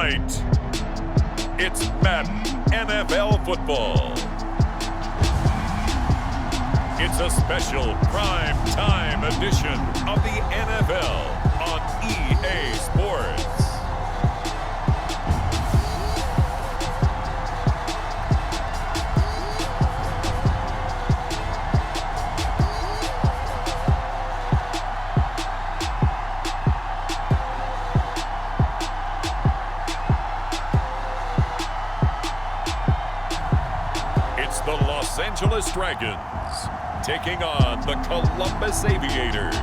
tonight, it's Madden NFL Football. It's a special prime time edition of the NFL on EA Sports. It's the Los Angeles Dragons taking on the Columbus Aviators.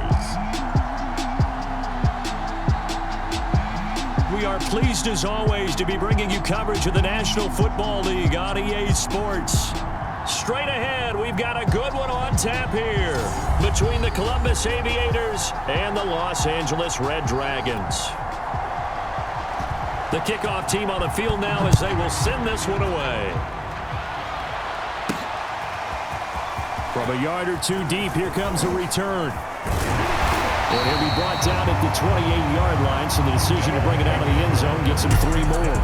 We are pleased as always to be bringing you coverage of the National Football League on EA Sports. Straight ahead, we've got a good one on tap here between the Columbus Aviators and the Los Angeles Red Dragons. The kickoff team on the field now as they will send this one away. From a yard or two deep, here comes a return. And he'll be brought down at the 28-yard line, so the decision to bring it out of the end zone gets him 3 more.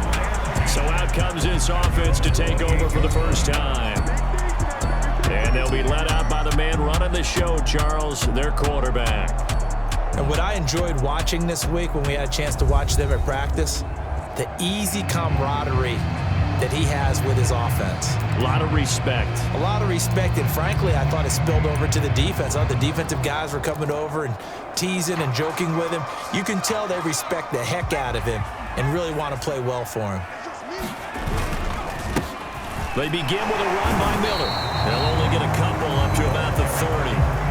So out comes this offense to take over for the first time. And they'll be led out by the man running the show, Charles, their quarterback. And what I enjoyed watching this week when we had a chance to watch them at practice, the easy camaraderie that he has with his offense. A lot of respect. A lot of respect, and frankly, I thought it spilled over to the defense. I thought the defensive guys were coming over and teasing and joking with him. You can tell they respect the heck out of him and really want to play well for him. They begin with a run by Miller. They'll only get a couple up to about the 30.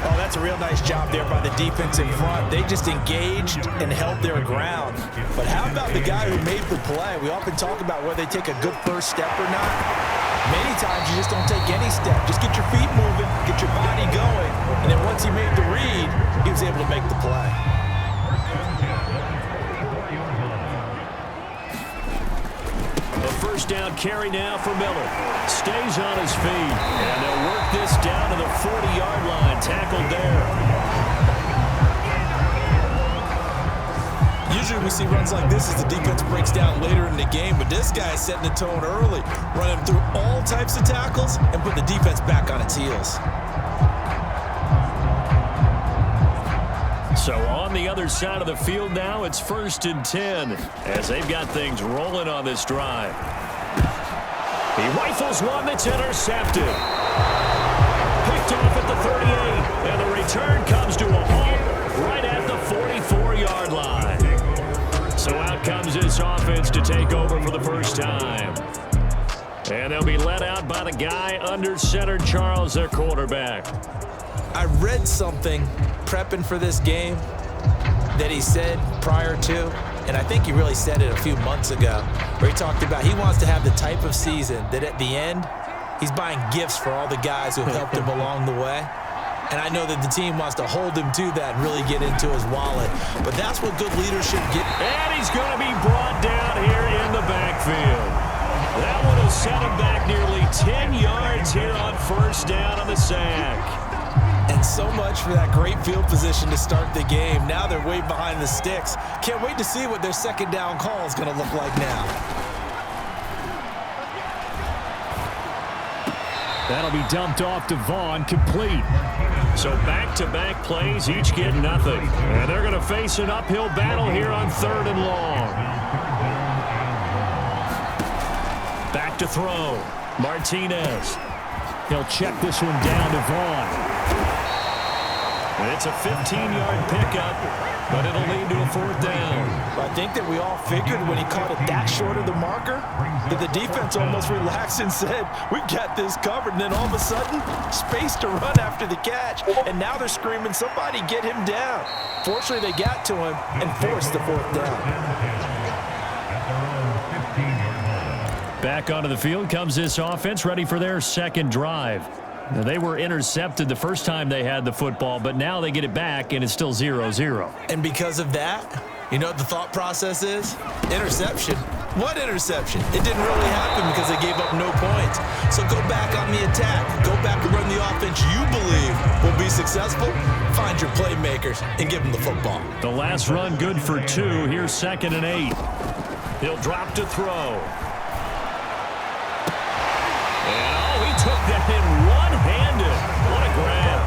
Oh, that's a real nice job there by the defense in front. They just engaged and held their ground. But how about the guy who made the play? We often talk about whether they take a good first step or not. Many times you just don't take any step. Just get your feet moving, get your body going, and then once he made the read, he was able to make the play. A first down carry now for Miller. Stays on his feet, and they'll work this down to the 40-yard line. Tackled there. Usually we see runs like this as the defense breaks down later in the game, but this guy is setting the tone early, running through all types of tackles and put the defense back on its heels. So on the other side of the field now, it's 1st and 10 as they've got things rolling on this drive. He rifles one that's intercepted. Picked off at the 38, and the return comes to a halt right at the 44-yard line. So out comes this offense to take over for the first time. And they'll be let out by the guy under center, Charles, their quarterback. I read something prepping for this game that he said prior to, and I think he really said it a few months ago, where he talked about he wants to have the type of season that at the end, he's buying gifts for all the guys who have helped him along the way. And I know that the team wants to hold him to that and really get into his wallet. But that's what good leadership gets. And he's going to be brought down here in the backfield. That one will set him back nearly 10 yards here on first down on the sack. And so much for that great field position to start the game. Now they're way behind the sticks. Can't wait to see what their second down call is going to look like now. That'll be dumped off to Vaughn, complete. So back-to-back plays, each get nothing. And they're going to face an uphill battle here on 3rd and long. Back to throw. Martinez. He'll check this one down to Vaughn. And it's a 15-yard pickup, but it'll lead to a 4th down. I think that we all figured when he caught it that short of the marker that the defense almost relaxed and said, we've got this covered. And then all of a sudden, space to run after the catch. And now they're screaming, somebody get him down. Fortunately, they got to him and forced the 4th down. Back onto the field comes this offense, ready for their second drive. Now, they were intercepted the first time they had the football, but now they get it back, and it's still 0-0. And because of that, You know what the thought process is? Interception. What interception? It didn't really happen because they gave up no points. So go back on the attack. Go back and run the offense you believe will be successful. Find your playmakers and give them the football. The last run good for 2. Here's 2nd and 8. He'll drop to throw. And he took that in one-handed. What a grab.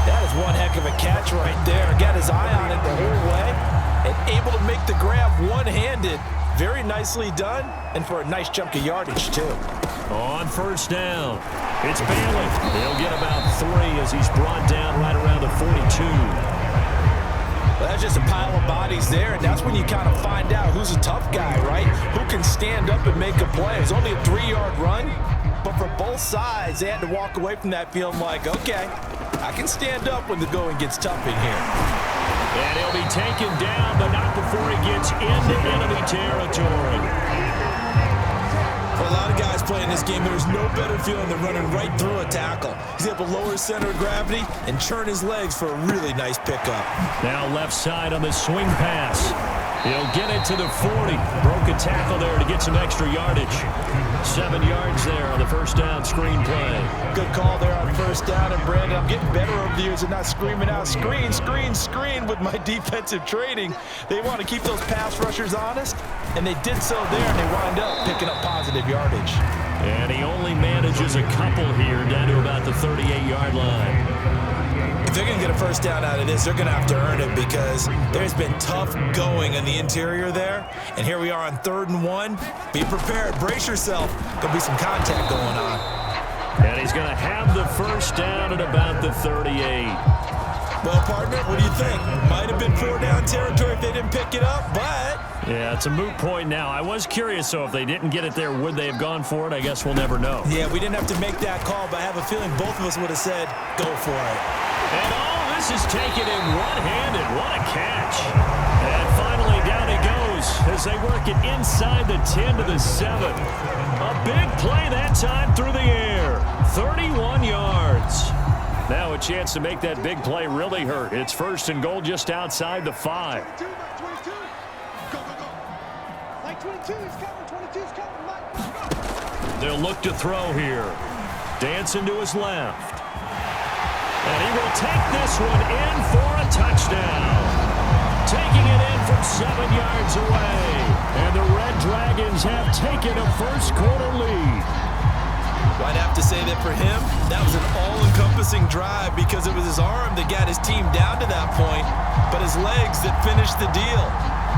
That is one heck of a catch right there. Got his eye on it the whole way and able to make the grab one-handed. Very nicely done, and for a nice chunk of yardage, too. On first down, it's Bailey. He'll get about 3 as he's brought down right around the 42. Well, that's just a pile of bodies there, and that's when you kind of find out who's a tough guy, right? Who can stand up and make a play. It's only a 3-yard run, but for both sides, they had to walk away from that feeling like, okay, I can stand up when the going gets tough in here. And he'll be taken down, but not before he gets into enemy territory. For a lot of guys playing this game, there's no better feeling than running right through a tackle. He's able to lower his center of gravity and churn his legs for a really nice pickup. Now left side on the swing pass. He'll get it to the 40. Broke a tackle there to get some extra yardage. 7 yards there on the first down screen play. Good call there on first down. And Brandon, I'm getting better over the years and not screaming out screen, screen, screen with my defensive training. They want to keep those pass rushers honest, and they did so there, and they wind up picking up positive yardage. And he only manages a couple here down to about the 38-yard line. If they're going to get a first down out of this, they're going to have to earn it because there's been tough going in the interior there. And here we are on 3rd and 1. Be prepared. Brace yourself. There'll be some contact going on. And he's going to have the first down at about the 38. Well, partner, what do you think? Might have been 4-down territory if they didn't pick it up, but... Yeah, it's a moot point now. I was curious, so if they didn't get it there, would they have gone for it? I guess we'll never know. Yeah, we didn't have to make that call, but I have a feeling both of us would have said, go for it. And this is taken in one-handed. What a catch. And finally down he goes as they work it inside the 10 to the 7. A big play that time through the air. 31 yards. Now a chance to make that big play really hurt. It's 1st and goal just outside the 5. They'll look to throw here. Dancing to his left. And he will take this one in for a touchdown. Taking it in from 7 yards away. And the Red Dragons have taken a first-quarter lead. Well, I'd have to say that for him, that was an all-encompassing drive because it was his arm that got his team down to that point, but his legs that finished the deal.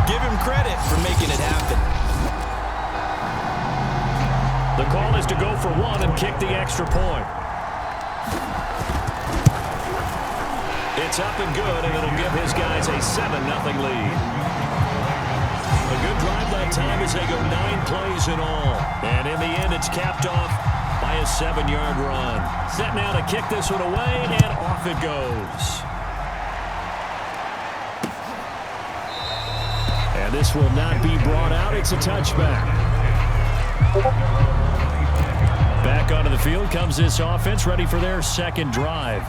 Give him credit for making it happen. The call is to go for 1 and kick the extra point. It's up and good, and it'll give his guys a 7-0 lead. A good drive that time as they go 9 plays in all. And in the end, it's capped off by a 7-yard run. Set now to kick this one away, and off it goes. And this will not be brought out. It's a touchback. Back onto the field comes this offense, ready for their second drive.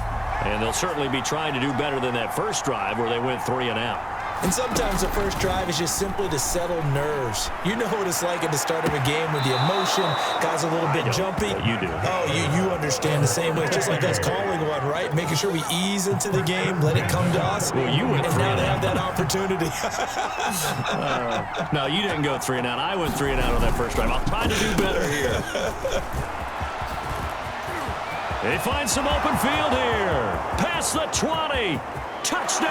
And they'll certainly be trying to do better than that first drive where they went 3 and out. And sometimes the first drive is just simply to settle nerves. You know what it's like at the start of a game with the emotion, guys a little bit jumpy. You do. Oh, you understand the same way. It's just like us calling one, right? Making sure we ease into the game, let it come to us. Well, you went 3 and now and they out. have that opportunity. No, you didn't go 3 and out. I went 3 and out on that first drive. I'll try to do better here. They find some open field here. Past the 20. Touchdown.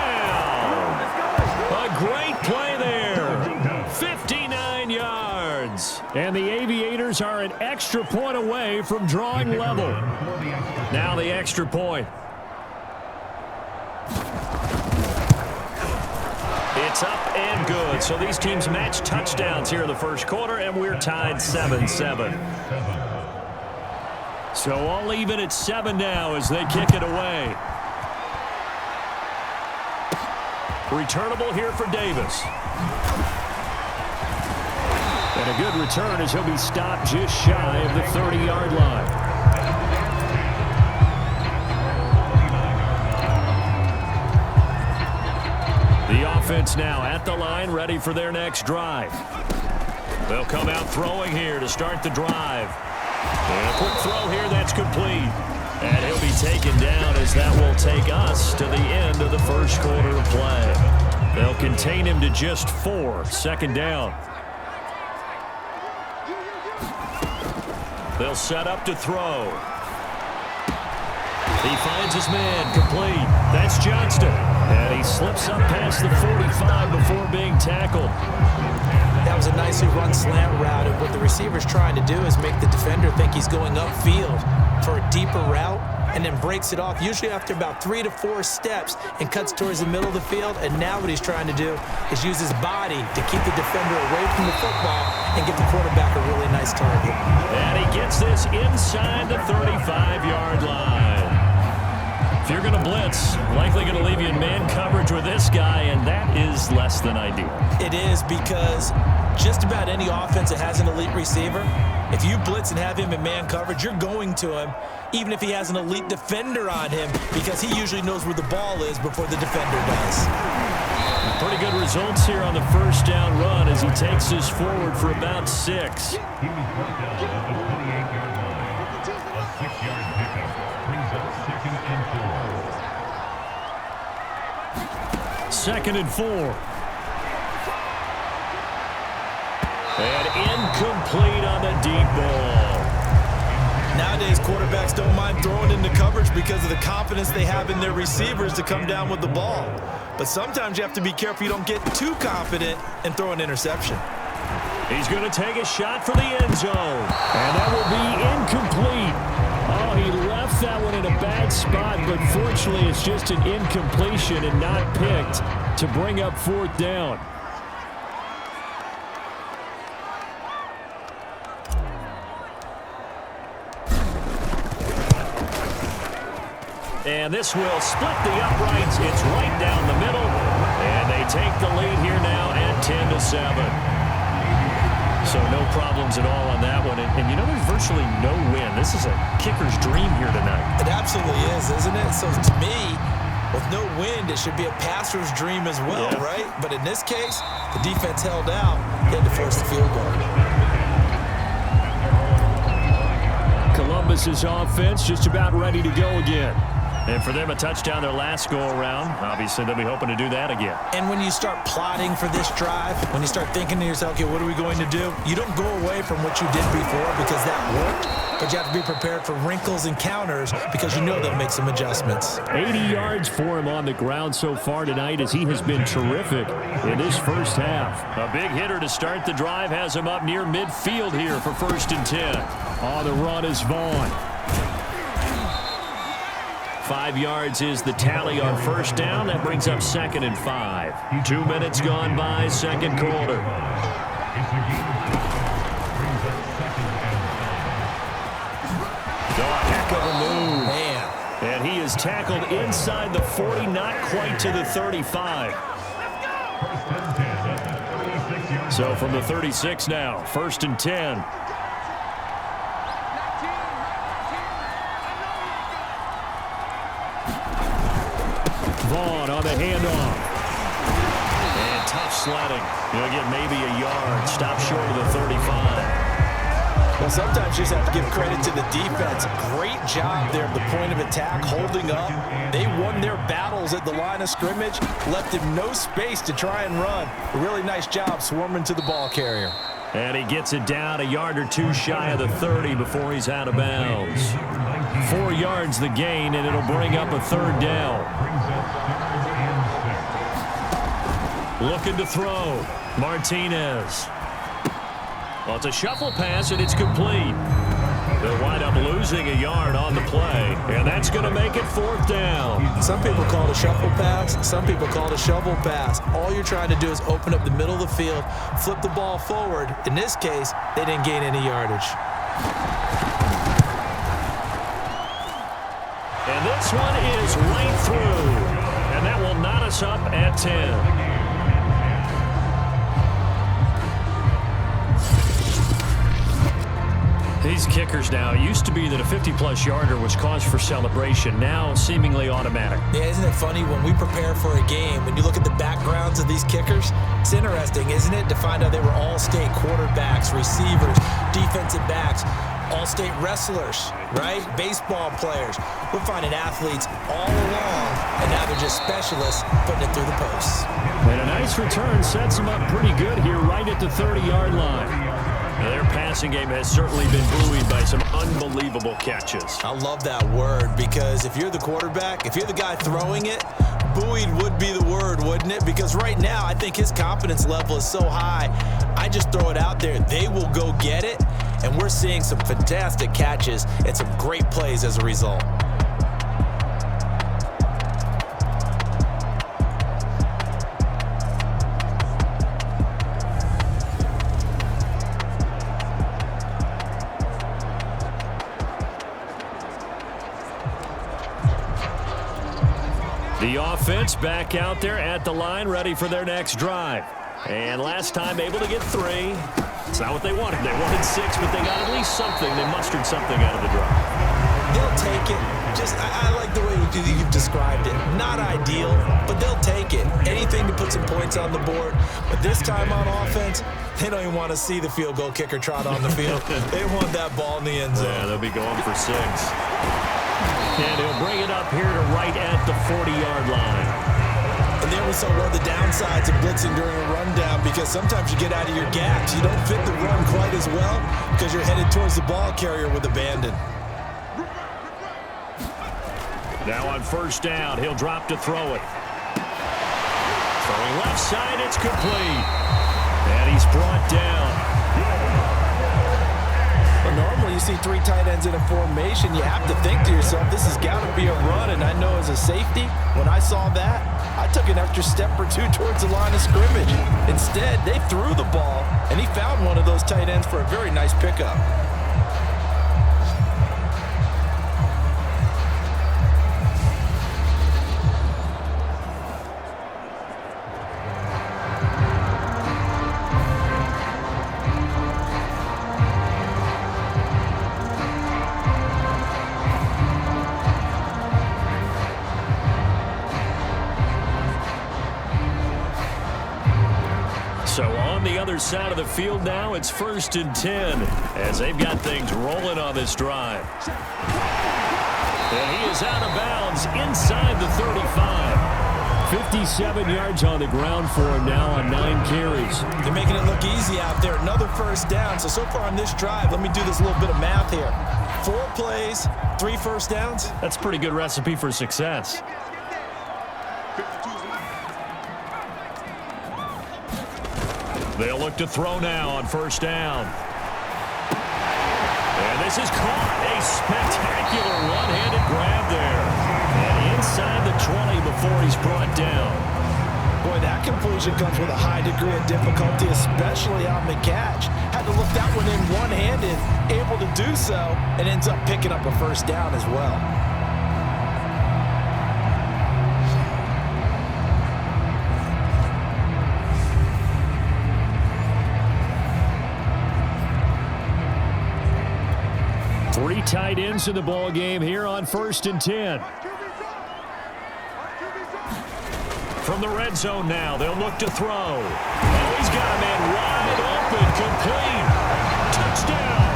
A great play there. 59 yards. And the Aviators are an extra point away from drawing level. Now the extra point. It's up and good. So these teams match touchdowns here in the first quarter, and we're tied 7-7. So all even at 7 now as they kick it away. Returnable here for Davis. And a good return as he'll be stopped just shy of the 30-yard line. offense now at the line, ready for their next drive. They'll come out throwing here to start the drive. And a quick throw here that's complete. And he'll be taken down as that will take us to the end of the first quarter of play. They'll contain him to just 4, second down. They'll set up to throw. He finds his man, complete. That's Johnston. And he slips up past the 45 before being tackled. That was a nicely run slant route, and what the receiver's trying to do is make the defender think he's going upfield for a deeper route, and then breaks it off, usually after about 3 to 4 steps, and cuts towards the middle of the field. And now what he's trying to do is use his body to keep the defender away from the football and give the quarterback a really nice target. And he gets this inside the 35-yard line. If you're going to blitz, likely going to leave you in man coverage with this guy, and that is less than ideal. It is, because just about any offense that has an elite receiver, if you blitz and have him in man coverage, you're going to him, even if he has an elite defender on him, because he usually knows where the ball is before the defender does. Pretty good results here on the first down run as he takes this forward for about 6. He was brought down at the 28-yard line. A 6-yard pickup brings up 2nd and 4. 2nd and 4. And incomplete on the deep ball. Nowadays, quarterbacks don't mind throwing into coverage because of the confidence they have in their receivers to come down with the ball. But sometimes you have to be careful you don't get too confident and throw an interception. He's going to take a shot for the end zone. And that will be incomplete. Oh, he left that one in a bad spot, but fortunately it's just an incompletion and not picked to bring up 4th down. And this will split the uprights. It's right down the middle. And they take the lead here now at 10-7. So no problems at all on that one. And you know, there's virtually no win. This is a kicker's dream here tonight. It absolutely is, isn't it? So to me, with no wind, it should be a passer's dream as well, right? But in this case, the defense held out. They had to force the field goal. Columbus's offense just about ready to go again. And for them, a touchdown their last go-around. Obviously, they'll be hoping to do that again. And when you start plotting for this drive, when you start thinking to yourself, okay, what are we going to do? You don't go away from what you did before because that worked, but you have to be prepared for wrinkles and counters because you know they'll make some adjustments. 80 yards for him on the ground so far tonight as he has been terrific in this first half. A big hitter to start the drive has him up near midfield here for 1st and 10. On the run is Vaughn. 5 yards is the tally on 1st down. That brings up 2nd and 5. 2 minutes gone by, 2nd quarter. Heck of a move. Man. And he is tackled inside the 40, not quite to the 35. So from the 36 now, 1st and 10. Vaughn on the handoff. And tough sledding. He'll get maybe a yard. Stop short of the 35. Well, sometimes you just have to give credit to the defense. Great job there at the point of attack, holding up. They won their battles at the line of scrimmage, left him no space to try and run. A really nice job swarming to the ball carrier. And he gets it down a yard or 2 shy of the 30 before he's out of bounds. 4 yards the gain, and it'll bring up a 3rd down. Looking to throw. Martinez. Well, it's a shuffle pass, and it's complete. They'll wind up losing a yard on the play, and that's going to make it 4th down. Some people call it a shuffle pass. Some people call it a shovel pass. All you're trying to do is open up the middle of the field, flip the ball forward. In this case, they didn't gain any yardage. And this one is right through, and that will knot us up at 10. these kickers now, it used to be that a 50-plus yarder was cause for celebration. Now seemingly automatic. Yeah, isn't it funny when we prepare for a game, when you look at the backgrounds of these kickers, it's interesting, isn't it, to find out they were all-state quarterbacks, receivers, defensive backs, all-state wrestlers, right? Baseball players. We're finding athletes all along, and now they're just specialists putting it through the posts. And a nice return sets them up pretty good here right at the 30-yard line. Now, their passing game has certainly been buoyed by some unbelievable catches. I love that word because if you're the quarterback, if you're the guy throwing it, buoyed would be the word, wouldn't it? Because right now, I think his confidence level is so high, I just throw it out there. They will go get it, and we're seeing some fantastic catches and some great plays as a result. The offense back out there at the line, ready for their next drive. And last time able to get 3. It's not what they wanted. They wanted 6, but they got at least something. They mustered something out of the drive. They'll take it. I like the way you've described it. Not ideal, but they'll take it. Anything to put some points on the board. But this time on offense, they don't even want to see the field goal kicker trot on the field. They want that ball in the end zone. Yeah, they'll be going for 6. And he'll bring it up here to right at the 40-yard line. And there we saw one of the downsides of blitzing during a rundown because sometimes you get out of your gaps. You don't fit the run quite as well because you're headed towards the ball carrier with abandon. Now on first down, he'll drop to throw it. Throwing left side, it's complete. And he's brought down. But normally you see 3 tight ends in a formation. You have to think to yourself, this has got to be a run. And I know as a safety, when I saw that, I took an extra step or 2 towards the line of scrimmage. Instead, they threw the ball, and he found one of those tight ends for a very nice pickup. So on the other side of the field now, it's 1st and 10 as they've got things rolling on this drive. And he is out of bounds inside the 35. 57 yards on the ground for him now on 9 carries. They're making it look easy out there. Another first down. So far on this drive, let me do this little bit of math here. 4 plays, 3 first downs. That's a pretty good recipe for success. They'll look to throw now on first down. And this is caught. A spectacular one-handed grab there. And inside the 20 before he's brought down. Boy, that completion comes with a high degree of difficulty, especially on the catch. Had to look that one in one-handed, able to do so, and ends up picking up a first down as well. Three tight ends in the ball game here on 1st and 10. From the red zone now, they'll look to throw. Oh, he's got a man wide open, complete. Touchdown.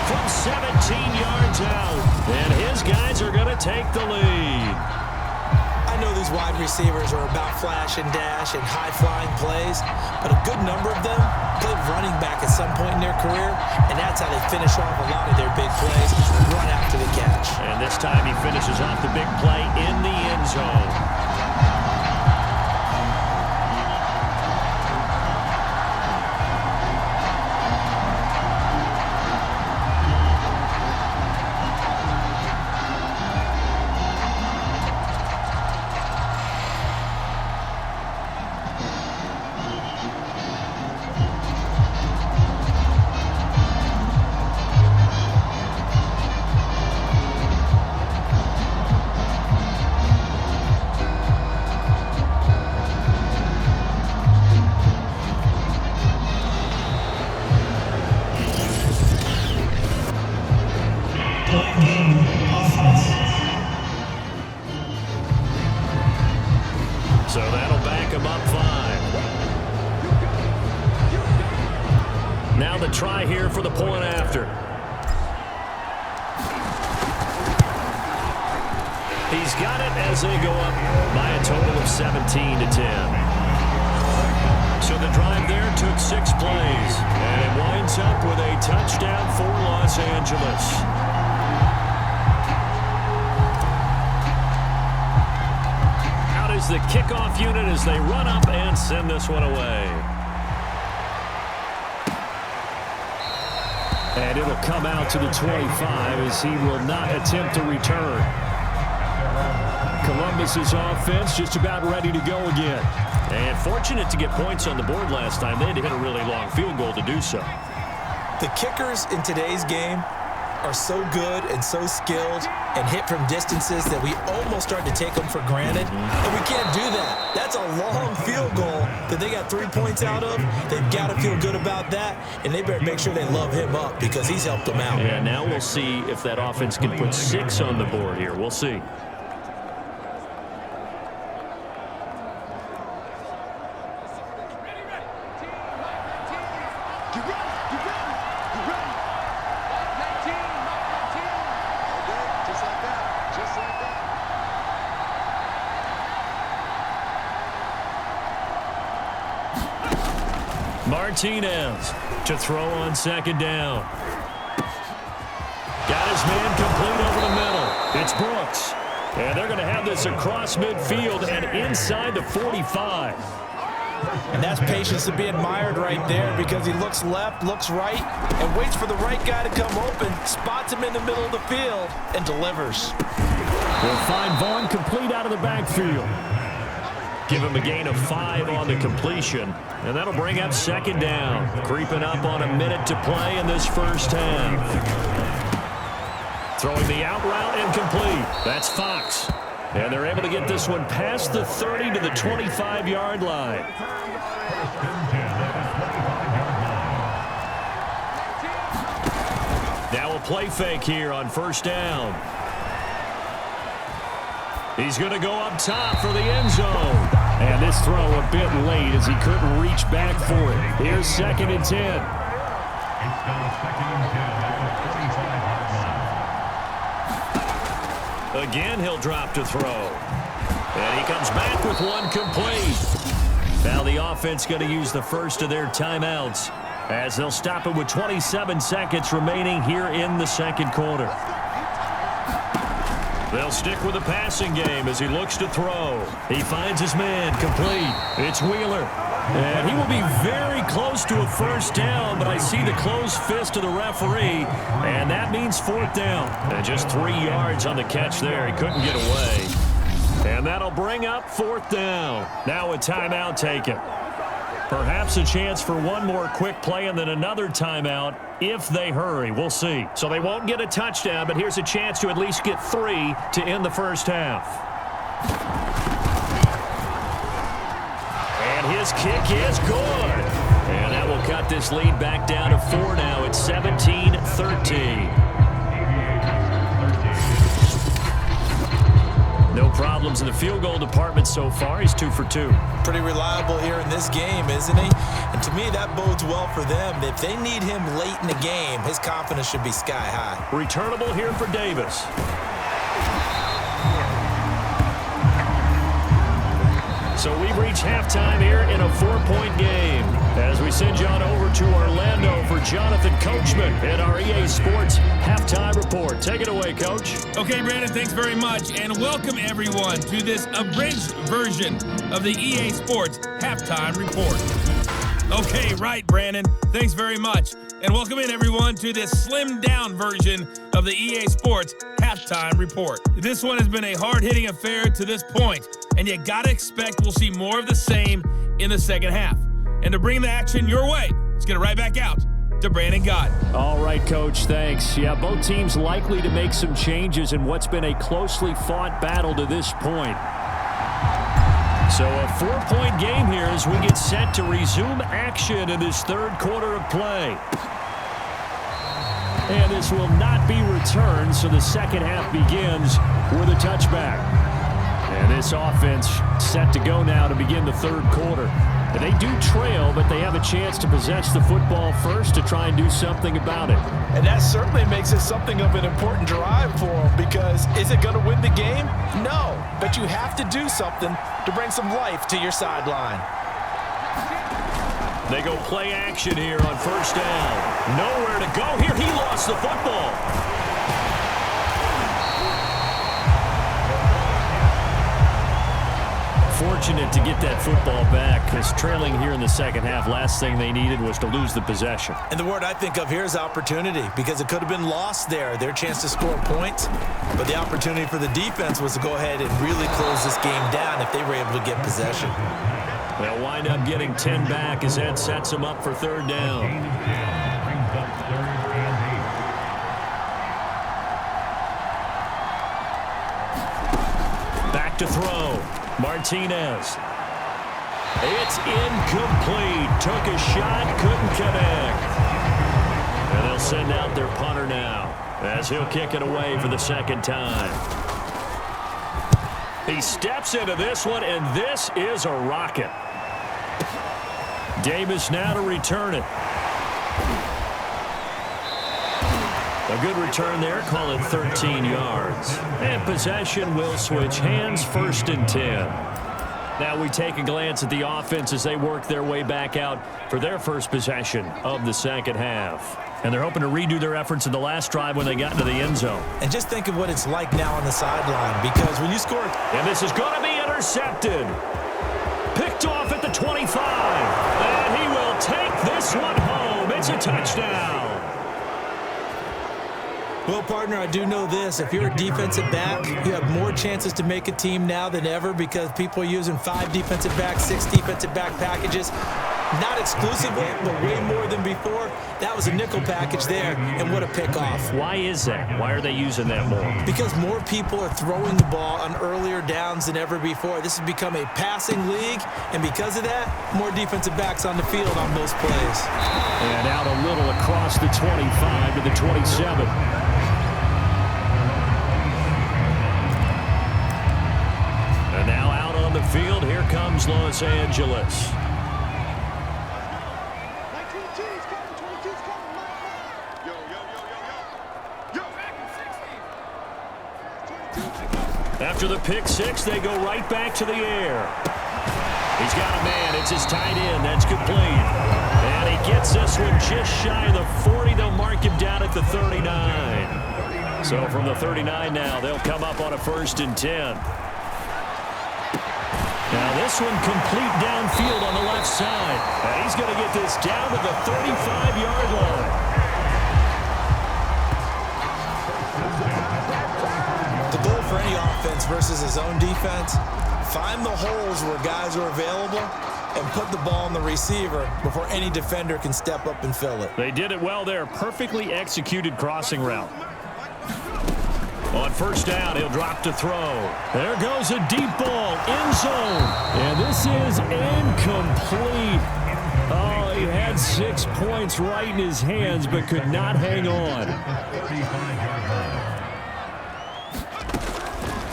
From 17 yards out. And his guys are going to take the lead. I know these wide receivers are about flash and dash and high-flying plays, but a good number of them played running back at some point in their career, and that's how they finish off a lot of their big plays, run after the catch. And this time he finishes off the big play in the end zone. Now the try here for the point after. He's got it as they go up by a total of 17-10. So the drive there took 6 plays, and it winds up with a touchdown for Los Angeles. Out is the kickoff unit as they run up and send this one away. And it'll come out to the 25 as he will not attempt to return. Columbus's offense just about ready to go again. And fortunate to get points on the board last time. They had to hit a really long field goal to do so. The kickers in today's game are so good and so skilled and hit from distances that we almost start to take them for granted. And we can't do that. That's a long field goal that they got 3 points out of. They've got to feel good about that, and they better make sure they love him up because he's helped them out. Yeah, now we'll see if that offense can put 6 on the board here. We'll see. Martinez to throw on second down. Got his man complete over the middle. It's Brooks. And they're going to have this across midfield and inside the 45. And that's patience to be admired right there because he looks left, looks right, and waits for the right guy to come open, spots him in the middle of the field, and delivers. We'll find Vaughn complete out of the backfield. Give him a gain of 5 on the completion, and that'll bring up second down. Creeping up on a minute to play in this first half. Throwing the out route incomplete. That's Fox. And they're able to get this one past the 30 to the 25-yard line. Now a play fake here on first down. He's going to go up top for the end zone. And this throw a bit late as he couldn't reach back for it. Here's 2nd and 10. Again, he'll drop to throw. And he comes back with one complete. Now the offense going to use the first of their timeouts as they'll stop it with 27 seconds remaining here in the second quarter. They'll stick with the passing game as he looks to throw. He finds his man complete. It's Wheeler. And he will be very close to a first down, but I see the closed fist of the referee, and that means 4th down. And just 3 yards on the catch there. He couldn't get away. And that'll bring up 4th down. Now a timeout taken. Perhaps a chance for one more quick play and then another timeout if they hurry. We'll see. So they won't get a touchdown, but here's a chance to at least get 3 to end the first half. And his kick is good. And that will cut this lead back down to 4 now. It's 17-13. No problems in the field goal department so far. He's 2 for 2. Pretty reliable here in this game, isn't he? And to me, that bodes well for them. If they need him late in the game, his confidence should be sky high. Returnable here for Davis. So we've reached halftime here in a 4-point game as we send you on over to Orlando for Jonathan Coachman at our EA Sports Halftime Report. Take it away, Coach. Okay, Brandon, thanks very much, and welcome everyone to this abridged version of the EA Sports Halftime Report. Okay, right, Brandon, thanks very much, and welcome in everyone to this slimmed-down version of the EA Sports Halftime Report. This one has been a hard-hitting affair to this point, and you gotta expect we'll see more of the same in the second half. And to bring the action your way, let's get it right back out to Brandon Gott. All right, Coach, thanks. Yeah, both teams likely to make some changes in what's been a closely fought battle to this point. So a 4-point game here as we get set to resume action in this third quarter of play. And this will not be returned, so the second half begins with a touchback. And this offense set to go now to begin the third quarter. And they do trail, but they have a chance to possess the football first to try and do something about it. And that certainly makes it something of an important drive for them, because is it going to win the game? No, but you have to do something to bring some life to your sideline. They go play action here on first down. Nowhere to go here. He lost the football. Fortunate to get that football back, because trailing here in the second half, last thing they needed was to lose the possession. And the word I think of here is opportunity, because it could have been lost there, their chance to score points. But the opportunity for the defense was to go ahead and really close this game down if they were able to get possession. They'll wind up getting 10 back as Ed sets them up for third down. Back to throw. Martinez. It's incomplete. Took a shot, couldn't connect. And they'll send out their punter now as he'll kick it away for the second time. He steps into this one, and this is a rocket. Davis now to return it. A good return there, call it 13 yards. And possession will switch hands, 1st and 10. Now we take a glance at the offense as they work their way back out for their first possession of the second half. And they're hoping to redo their efforts in the last drive when they got into the end zone. And just think of what it's like now on the sideline, because when you score... And this is going to be intercepted. Picked off at the 25. And he will take this one home. It's a touchdown. Well, partner, I do know this. If you're a defensive back, you have more chances to make a team now than ever, because people are using 5 defensive backs, 6 defensive back packages. Not exclusively, but way more than before. That was a nickel package there, and what a pickoff. Why is that? Why are they using that more? Because more people are throwing the ball on earlier downs than ever before. This has become a passing league, and because of that, more defensive backs on the field on most plays. And out a little across the 25 to the 27. And now out on the field, here comes Los Angeles. After the pick six, they go right back to the air. He's got a man. It's his tight end. That's complete. And he gets this one just shy of the 40. They'll mark him down at the 39. So from the 39 now, they'll come up on a 1st and 10. Now this one complete downfield on the left side. And he's going to get this down to the 35-yard line. The goal for any offense versus his own defense, find the holes where guys are available and put the ball on the receiver before any defender can step up and fill it. They did it well there. Perfectly executed crossing route. On first down, he'll drop to throw. There goes a deep ball, end zone. And this is incomplete. Oh, he had 6 points right in his hands, but could not hang on.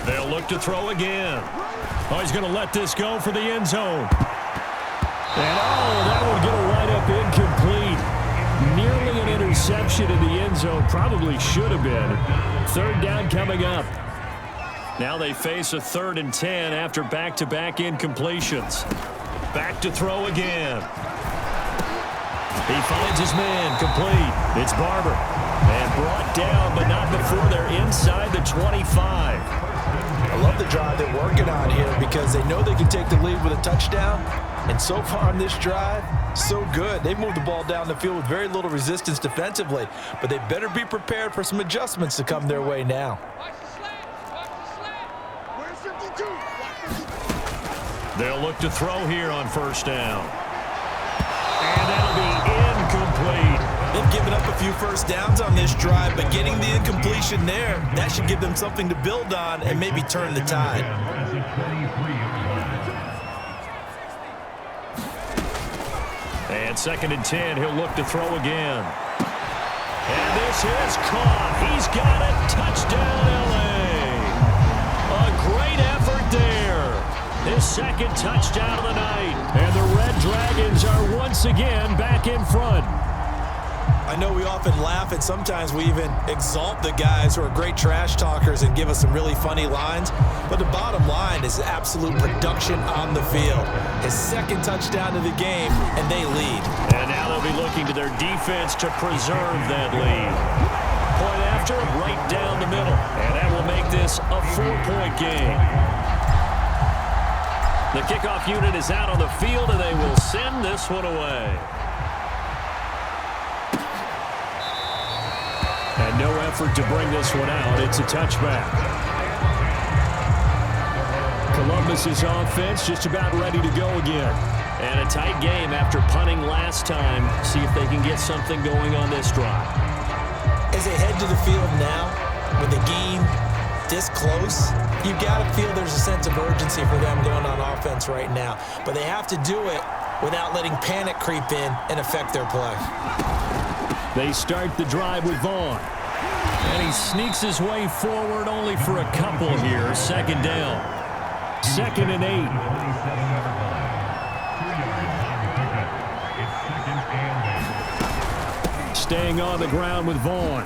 They'll look to throw again. Oh, he's going to let this go for the end zone. And, oh, that will get a right-up incomplete. Nearly an interception in the end zone. Probably should have been. 3rd down coming up. Now they face a 3rd and 10 after back-to-back incompletions. Back to throw again. He finds his man, complete. It's Barber. And brought down, but not before they're inside the 25. I love the drive they're working on here, because they know they can take the lead with a touchdown. And so far on this drive, so good. They moved the ball down the field with very little resistance defensively, but they better be prepared for some adjustments to come their way now. They'll look to throw here on first down. And that'll be incomplete. They've given up a few first downs on this drive, but getting the incompletion there, that should give them something to build on and maybe turn the tide. And 2nd and 10, he'll look to throw again. And this is caught. He's got it. Touchdown, L.A. A great effort there. his second touchdown of the night. And the Red Dragons are once again back in front. I know we often laugh, and sometimes we even exalt the guys who are great trash talkers and give us some really funny lines. But the bottom line is absolute production on the field. His second touchdown of the game, and they lead. And now they'll be looking to their defense to preserve that lead. Point after, right down the middle. And that will make this a 4-point game. The kickoff unit is out on the field, and they will send this one away. And no effort to bring this one out. It's a touchback. Columbus's offense just about ready to go again. And a tight game after punting last time. See if they can get something going on this drive. As they head to the field now, with the game this close, you've got to feel there's a sense of urgency for them going on offense right now. But they have to do it without letting panic creep in and affect their play. They start the drive with Vaughn. And he sneaks his way forward only for a couple here. Second down. 2nd and 8. Staying on the ground with Vaughn.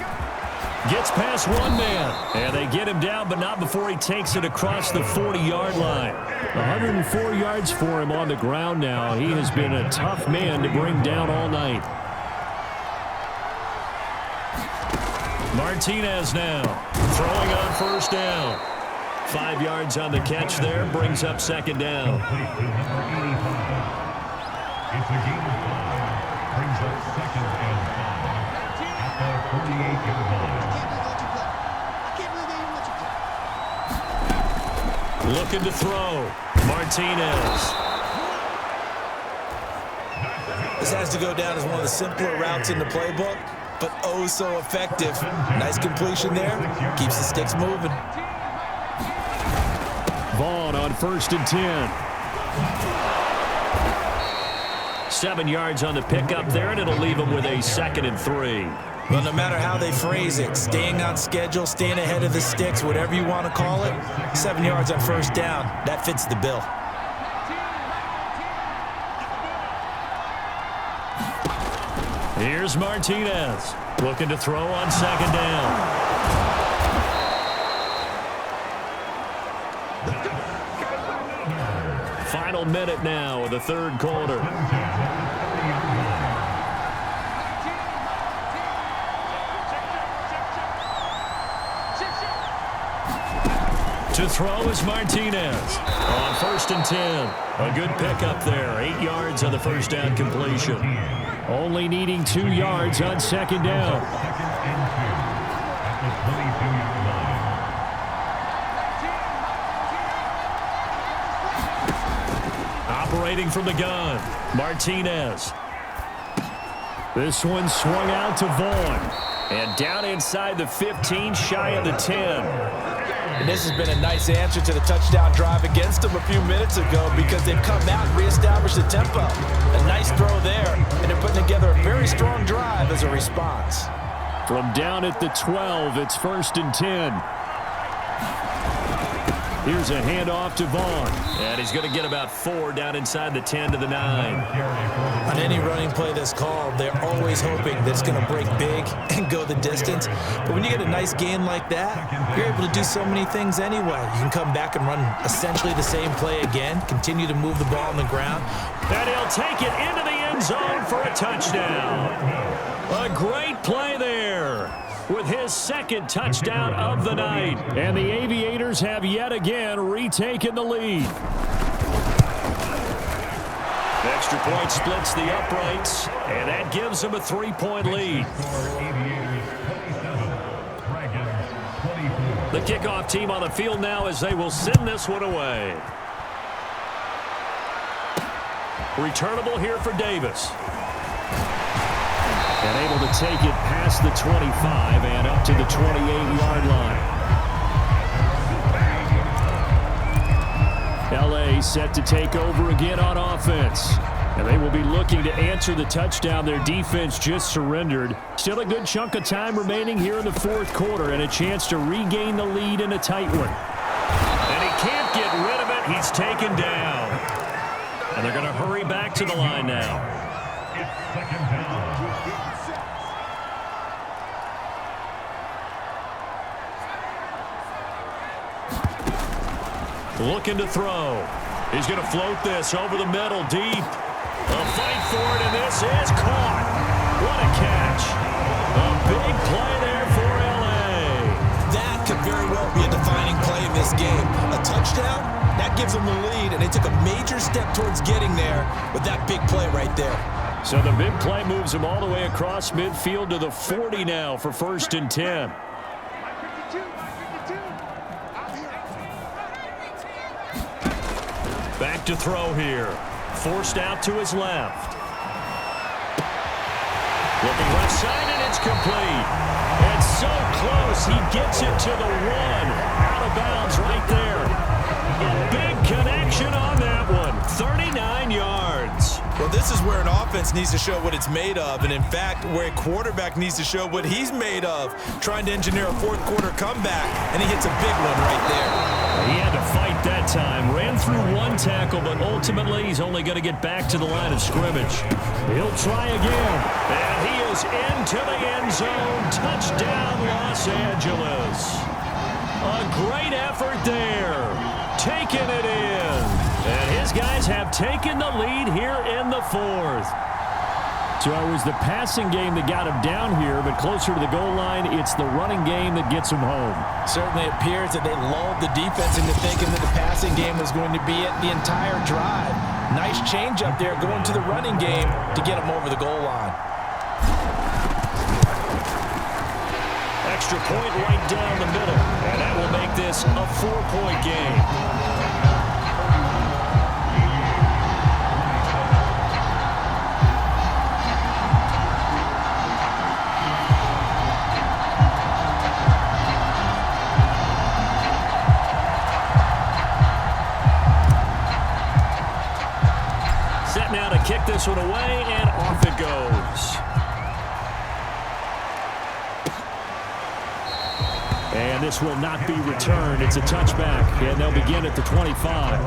Gets past one man. And they get him down, but not before he takes it across the 40-yard line. 104 yards for him on the ground now. He has been a tough man to bring down all night. Martinez now throwing on first down. 5 yards on the catch there, brings up second down. It's a game of 5. Brings up 2nd and 5 at the 48-yard line. Looking to throw. Martinez. This has to go down as one of the simpler routes in the playbook, but oh so effective. Nice completion there. Keeps the sticks moving. Vaughn on 1st and 10. 7 yards on the pickup there, and it'll leave him with a 2nd and 3. Well, no matter how they phrase it, staying on schedule, staying ahead of the sticks, whatever you want to call it, 7 yards on first down, that fits the bill. Here's Martinez looking to throw on second down. Final minute now of the third quarter. To throw is Martinez on 1st and 10. A good pickup there. 8 yards on the first down completion. Only needing 2 yards on second down. 2nd and 2 at the 22-yard line. Operating from the gun, Martinez. This one swung out to Vaughn. And down inside the 15, shy of the 10. And this has been a nice answer to the touchdown drive against them a few minutes ago because they've come out and reestablished the tempo. A nice throw there, and they're putting together a very strong drive as a response. From down at the 12, it's 1st and 10. Here's a handoff to Vaughn. And he's going to get about 4 down inside the 10 to the 9. On any running play that's called, they're always hoping that it's going to break big and go the distance. But when you get a nice gain like that, you're able to do so many things anyway. You can come back and run essentially the same play again, continue to move the ball on the ground. And he'll take it into the end zone for a touchdown. A great play there with his second touchdown of the night. And the Aviators have yet again retaken the lead. Extra point splits the uprights, and that gives them a 3-point lead. The kickoff team on the field now as they will send this one away. Returnable here for Davis. And able to take it past the 25 and up to the 28-yard line. LA set to take over again on offense. And they will be looking to answer the touchdown their defense just surrendered. Still a good chunk of time remaining here in the fourth quarter and a chance to regain the lead in a tight one. And he can't get rid of it, He's taken down. And they're going to hurry back to the line now. It's second down. Looking to throw. He's going to float this over the middle deep. A fight for it, and this is caught. What a catch. A big play there for L.A. That could very well be a defining play in this game. A touchdown, that gives them the lead, and they took a major step towards getting there with that big play right there. So the big play moves them all the way across midfield to the 40 now for 1st and 10. Back to throw here. Forced out to his left. Looking left side, and it's complete. It's so close. He gets it to the 1. Out of bounds right there. A big connection on that one. 39 yards. Well, this is where an offense needs to show what it's made of, and in fact, where a quarterback needs to show what he's made of, trying to engineer a fourth-quarter comeback, and he hits a big one right there. He had to fight that time. Ran through one tackle, but ultimately he's only going to get back to the line of scrimmage. He'll try again, and he is into the end zone. Touchdown, Los Angeles. A great effort there. Taking it in. And his guys have taken the lead here in the 4th. So it was the passing game that got him down here, but closer to the goal line, it's the running game that gets him home. Certainly appears that they lulled the defense into thinking that the passing game was going to be it the entire drive. Nice change up there going to the running game to get him over the goal line. Extra point right down the middle, and that will make this a 4-point game. Set now to kick this one away, and off it goes. And this will not be returned. It's a touchback, and they'll begin at the 25.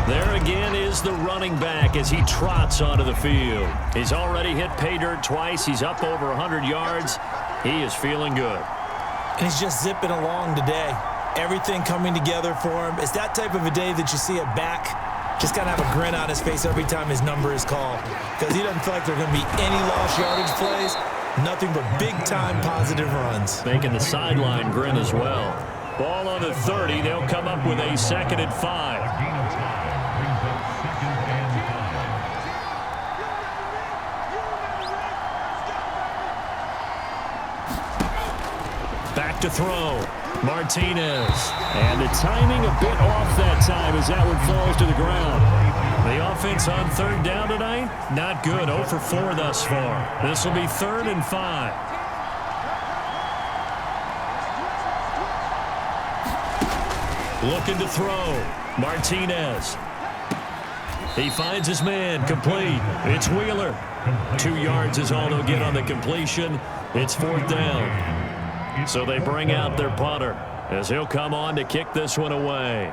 There again is the running back as he trots onto the field. He's already hit pay dirt twice. He's up over 100 yards. He is feeling good. And he's just zipping along today. Everything coming together for him. It's that type of a day that you see a back just kind of have a grin on his face every time his number is called, because he doesn't feel like there are going to be any lost yardage plays. Nothing but big-time positive runs. Making the sideline grin as well. Ball on the 30. They'll come up with a 2nd and 5. Back to throw. Martinez. And the timing a bit off that time as that one falls to the ground. The offense on 3rd down tonight, not good. 0 for 4 thus far. This will be 3rd and 5. Looking to throw. Martinez. He finds his man. Complete. It's Wheeler. 2 yards is all they'll get on the completion. It's 4th down. So they bring out their punter as he'll come on to kick this one away.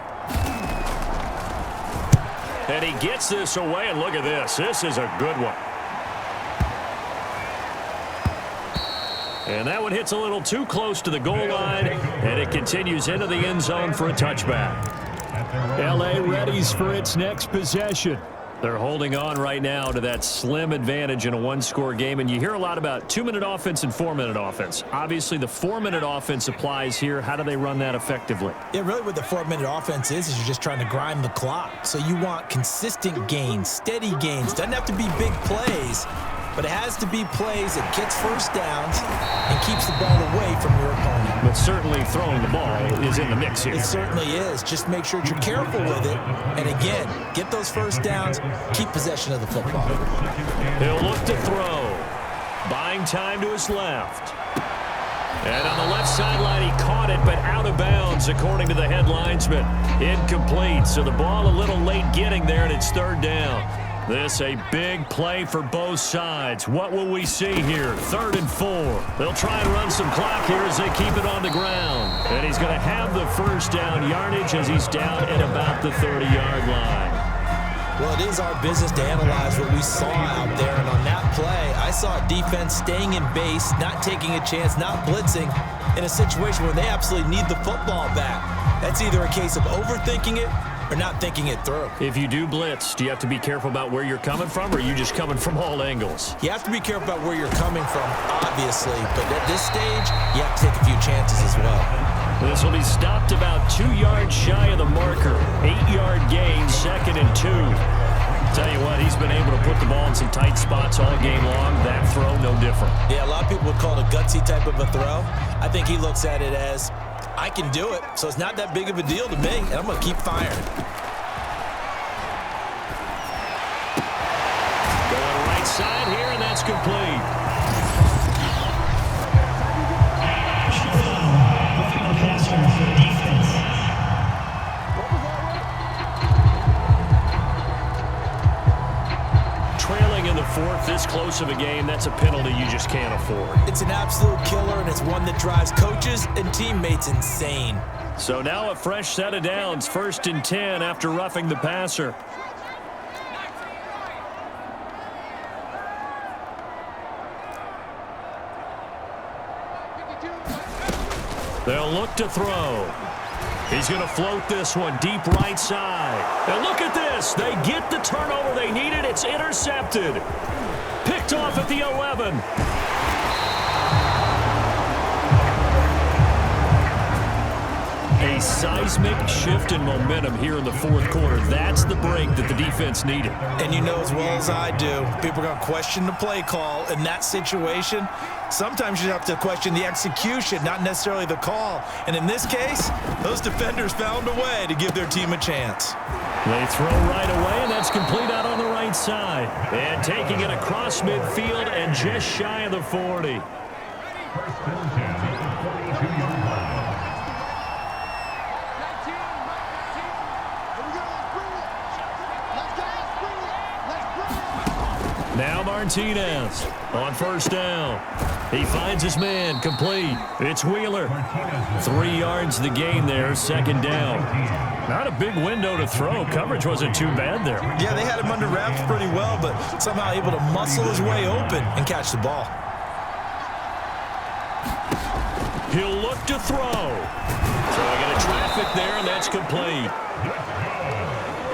And he gets this away, and look at this. This is a good one. And that one hits a little too close to the goal line, and it continues into the end zone for a touchback. L.A. readies for its next possession. They're holding on right now to that slim advantage in a one-score game, and you hear a lot about 2-minute offense and 4-minute offense. Obviously, the 4-minute offense applies here. How do they run that effectively? Yeah, really what the 4-minute offense is you're just trying to grind the clock. So you want consistent gains, steady gains. Doesn't have to be big plays, but it has to be plays that gets first downs and keeps the ball away from your opponent. But certainly throwing the ball is in the mix here. It certainly is. Just make sure you're careful with it. And again, get those first downs, keep possession of the football. He'll look to throw. Buying time to his left. And on the left sideline, he caught it, but out of bounds, according to the head linesman. Incomplete, so the ball a little late getting there, and it's 3rd down. This a big play for both sides. What will we see here? 3rd and 4. They'll try and run some clock here as they keep it on the ground. And he's going to have the first down yardage as he's down at about the 30-yard line. Well, it is our business to analyze what we saw out there. And on that play, I saw a defense staying in base, not taking a chance, not blitzing in a situation where they absolutely need the football back. That's either a case of overthinking it or not thinking it through. If you do blitz, do you have to be careful about where you're coming from, or are you just coming from all angles? You have to be careful about where you're coming from, obviously. But at this stage, you have to take a few chances as well. This will be stopped about 2 yards shy of the marker. 8-yard gain, 2nd and 2. Tell you what, he's been able to put the ball in some tight spots all game long. That throw, no different. Yeah, a lot of people would call it a gutsy type of a throw. I think he looks at it as, I can do it, so it's not that big of a deal to me, and I'm going to keep firing. Going right side here, and that's complete. Trailing in the 4th, this close of a game, that's a penalty you just can't afford. It's an absolute killer, and it's one that drives coaches and teammates insane. So now a fresh set of downs, 1st and 10 after roughing the passer. They'll look to throw. He's going to float this one deep right side. And look at this. They get the turnover they needed. It's intercepted. Picked off at the 11. A seismic shift in momentum here in the 4th quarter. That's the break that the defense needed. And you know as well as I do, people are going to question the play call in that situation. Sometimes you have to question the execution, not necessarily the call. And in this case, those defenders found a way to give their team a chance. They throw right away, and that's complete out on the right side. And taking it across midfield and just shy of the 40. 1st and 10 at the 42-yard line. Now Martinez on 1st down. He finds his man, complete. It's Wheeler. 3 yards the gain there, 2nd down. Not a big window to throw. Coverage wasn't too bad there. Yeah, they had him under wraps pretty well, but somehow able to muscle his way open and catch the ball. He'll look to throw. Throwing into traffic there, and that's complete.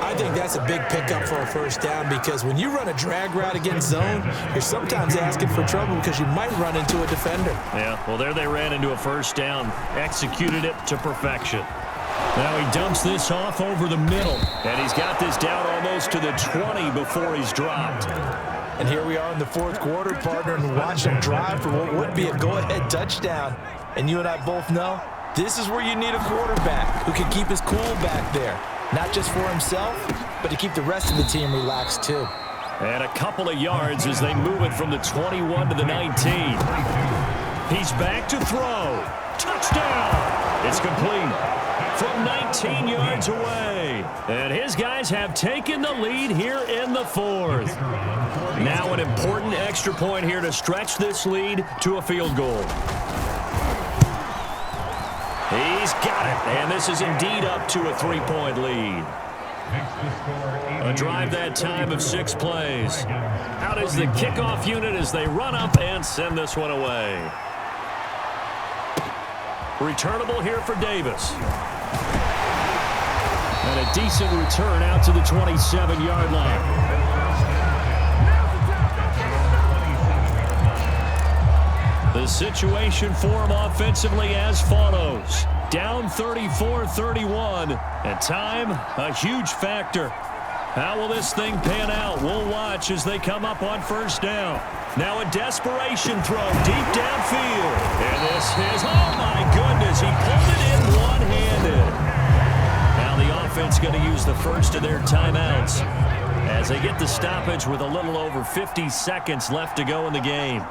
I think that's a big pickup for a 1st down because when you run a drag route against zone, you're sometimes asking for trouble because you might run into a defender. Yeah, well, there they ran into a 1st down. Executed it to perfection. Now he dumps this off over the middle, and he's got this down almost to the 20 before he's dropped. And here we are in the 4th quarter, partner, and watch him drive for what would be a go-ahead touchdown. And you and I both know this is where you need a quarterback who can keep his cool back there. Not just for himself, but to keep the rest of the team relaxed too. And a couple of yards as they move it from the 21 to the 19. He's back to throw. Touchdown! It's complete from 19 yards away. And his guys have taken the lead here in the 4th. Now an important extra point here to stretch this lead to a field goal. He's got it, and this is indeed up to a 3-point lead. A drive that time of 6 plays. Out is the kickoff unit as they run up and send this one away. Returnable here for Davis. And a decent return out to the 27-yard line. The situation for him offensively as follows. Down 34-31. And time, a huge factor. How will this thing pan out? We'll watch as they come up on 1st down. Now a desperation throw deep downfield. And this is, oh my goodness, he pulled it in one-handed. Now the offense going to use the first of their timeouts as they get the stoppage with a little over 50 seconds left to go in the game.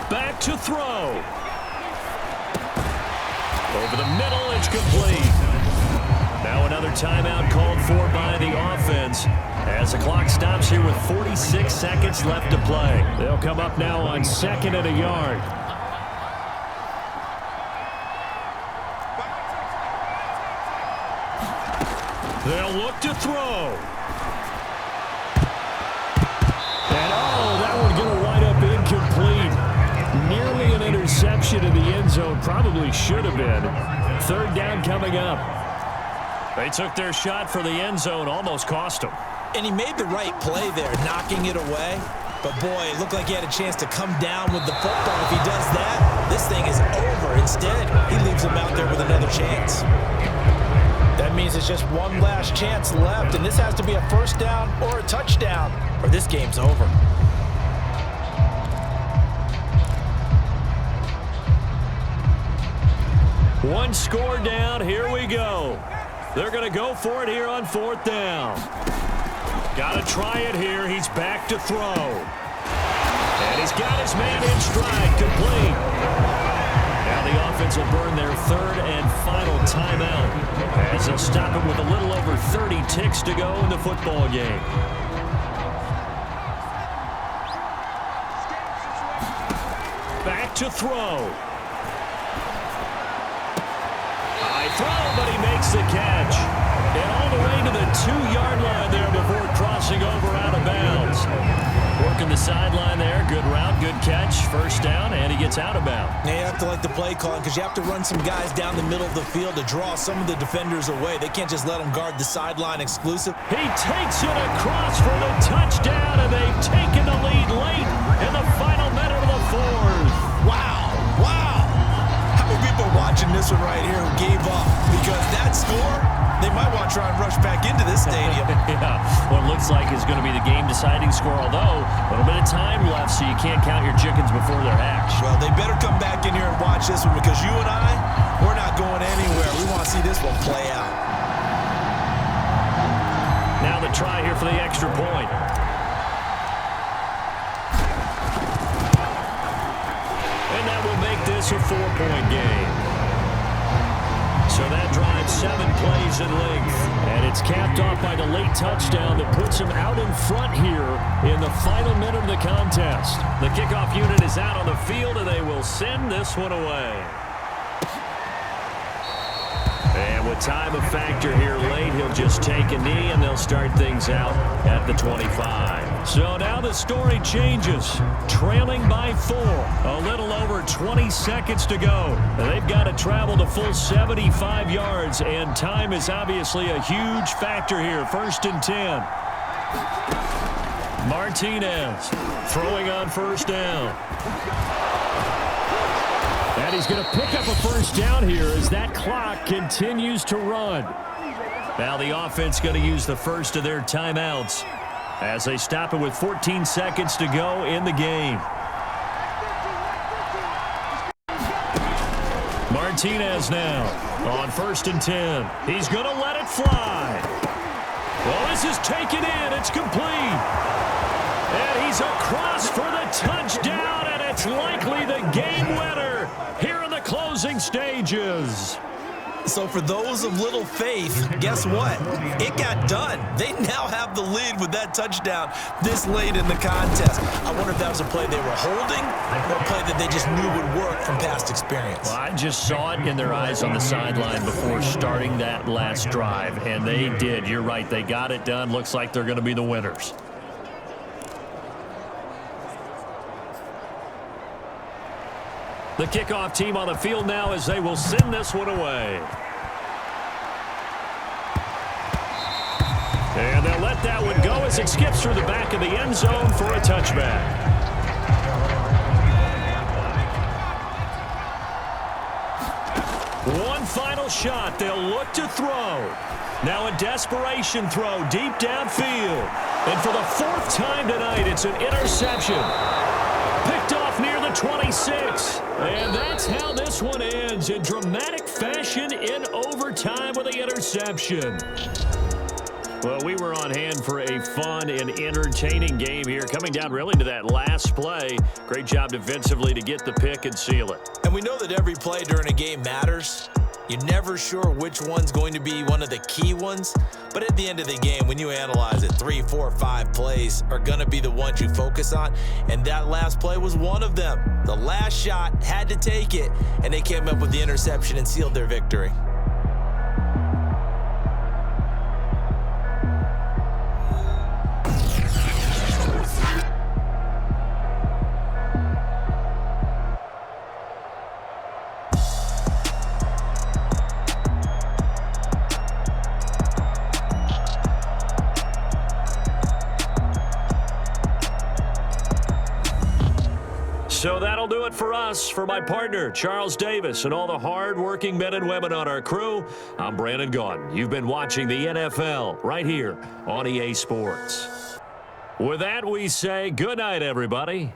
Back to throw. Over the middle, it's complete. Now another timeout called for by the offense as the clock stops here with 46 seconds left to play. They'll come up now on 2nd and a yard. They'll look to throw. And that one going to wind up incomplete. Nearly an interception in the end zone. Probably should have been. 3rd down coming up. They took their shot for the end zone, almost cost them. And he made the right play there, knocking it away. But, boy, it looked like he had a chance to come down with the football. If he does that, this thing is over. Instead, he leaves him out there with another chance. That means it's just one last chance left, and this has to be a 1st down or a touchdown, or this game's over. One score down. Here we go. They're going to go for it here on 4th down. Got to try it here. He's back to throw. And he's got his man in stride, complete. Now the offense will burn their 3rd and final timeout as they'll stop it with a little over 30 ticks to go in the football game. Back to throw. High throw, but he makes the catch. And all the way to the 2-yard line there before crossing over out of bounds. Working the sideline there. Good route, good catch. 1st down, and he gets out of bounds. Now you have to like the play calling because you have to run some guys down the middle of the field to draw some of the defenders away. They can't just let them guard the sideline exclusive. He takes it across for the touchdown, and they've taken the lead late in the final minute of the 4th. Wow. How many people are watching this one right here who gave up? Because that score, they might want to try and rush back into this stadium. Yeah, what looks like is going to be the game-deciding score, although a little bit of time left, so you can't count your chickens before they're hatched. Well, they better come back in here and watch this one because you and I, we're not going anywhere. We want to see this one play out. Now the try here for the extra point. And that will make this a 4-point game. So that drives 7 plays in length. And it's capped off by the late touchdown that puts him out in front here in the final minute of the contest. The kickoff unit is out on the field, and they will send this one away. And with time a factor here late, he'll just take a knee, and they'll start things out at the 25. So now the story changes. Trailing by 4. A little over 20 seconds to go. They've got to travel the full 75 yards, and time is obviously a huge factor here. 1st and 10. Martinez throwing on 1st down. And he's going to pick up a 1st down here as that clock continues to run. Now the offense going to use the first of their timeouts as they stop it with 14 seconds to go in the game. Martinez now on 1st and 10. He's going to let it fly. Well, this is taken in. It's complete. And he's across for the touchdown, and it's likely the game winner here in the closing stages. So for those of little faith, guess what? It got done. They now have the lead with that touchdown this late in the contest. I wonder if that was a play they were holding or a play that they just knew would work from past experience. Well, I just saw it in their eyes on the sideline before starting that last drive, and they did. You're right. They got it done. Looks like they're going to be the winners. The kickoff team on the field now as they will send this one away. And they'll let that one go as it skips through the back of the end zone for a touchback. One final shot. They'll look to throw. Now a desperation throw deep downfield. And for the 4th time tonight, it's an interception. Picked off near the 26. And that's how this one ends in dramatic fashion in overtime with the interception. Well, we were on hand for a fun and entertaining game here, coming down really to that last play. Great job defensively to get the pick and seal it. And we know that every play during a game matters. You're never sure which one's going to be one of the key ones, but at the end of the game, when you analyze it, 3, 4, 5 plays are going to be the ones you focus on, and that last play was one of them. The last shot had to take it, and they came up with the interception and sealed their victory. So that'll do it for us. For my partner, Charles Davis, and all the hard-working men and women on our crew, I'm Brandon Gaudin. You've been watching the NFL right here on EA Sports. With that, we say good night, everybody.